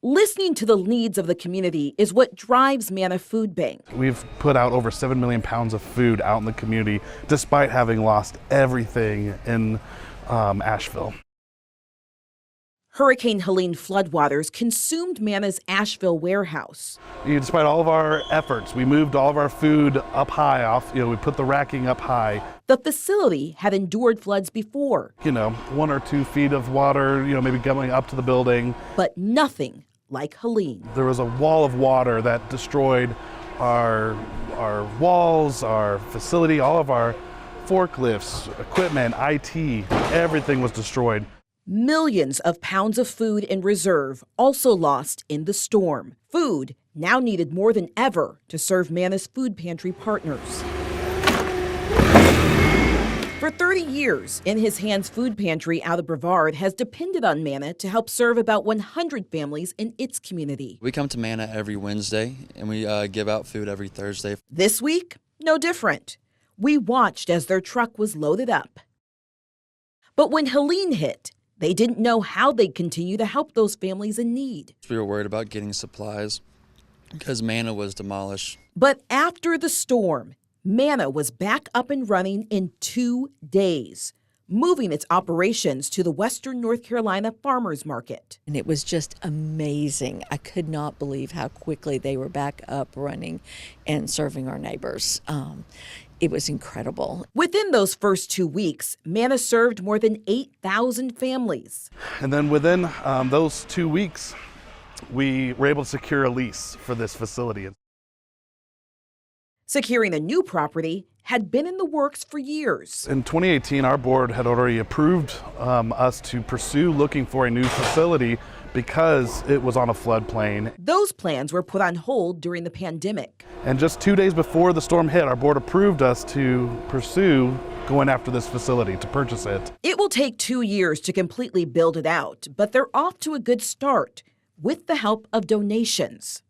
Listening to the needs of the community is what drives Manna Food Bank. We've put out over 7 million pounds of food out in the community, despite having lost everything in Asheville. Hurricane Helene floodwaters consumed Manna's Asheville warehouse. Despite all of our efforts, we moved all of our food up high we put the racking up high. The facility had endured floods before. 1 or 2 feet of water, maybe coming up to the building. But nothing like Helene. There was a wall of water that destroyed our walls, our facility, all of our forklifts, equipment, IT, everything was destroyed. Millions of pounds of food in reserve also lost in the storm. Food now needed more than ever to serve Manna's food pantry partners. For 30 years, In His Hands Food Pantry out of Brevard has depended on Manna to help serve about 100 families in its community. We come to Manna every Wednesday, and we give out food every Thursday. This week, no different. We watched as their truck was loaded up. But when Helene hit, they didn't know how they'd continue to help those families in need. We were worried about getting supplies because Manna was demolished. But after the storm, Manna was back up and running in 2 days, moving its operations to the Western North Carolina Farmers Market. And it was just amazing. I could not believe how quickly they were back up running and serving our neighbors. It was incredible. Within those first 2 weeks, Manna served more than 8,000 families. And then within those 2 weeks, we were able to secure a lease for this facility. Securing a new property had been in the works for years. In 2018, our board had already approved us to pursue looking for a new facility because it was on a floodplain. Those plans were put on hold during the pandemic. And just 2 days before the storm hit, our board approved us to pursue going after this facility, to purchase it. It will take 2 years to completely build it out, but they're off to a good start with the help of donations.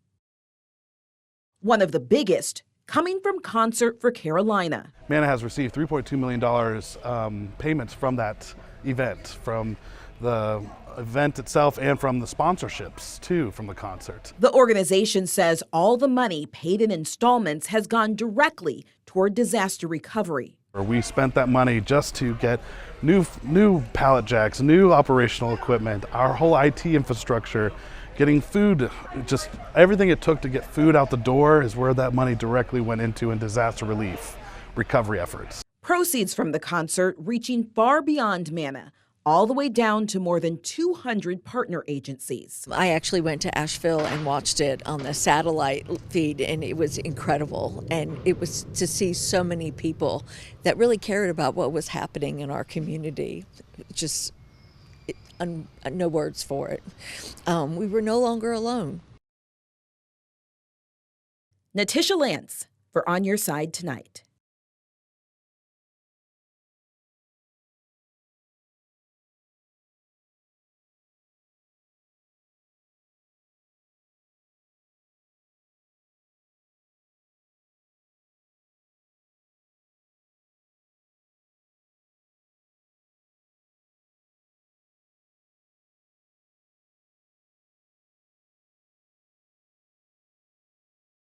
One of the biggest coming from Concert for Carolina. Manna has received $3.2 million payments from that event, from the event itself and from the sponsorships, too, from the concert. The organization says all the money paid in installments has gone directly toward disaster recovery. We spent that money just to get new pallet jacks, new operational equipment, our whole IT infrastructure, getting food, just everything it took to get food out the door is where that money directly went into in disaster relief recovery efforts. Proceeds from the concert reaching far beyond Manna, all the way down to more than 200 partner agencies. I actually went to Asheville and watched it on the satellite feed, and it was incredible. And it was to see so many people that really cared about what was happening in our community. Just no words for it. We were no longer alone. Natisha Lance for On Your Side Tonight.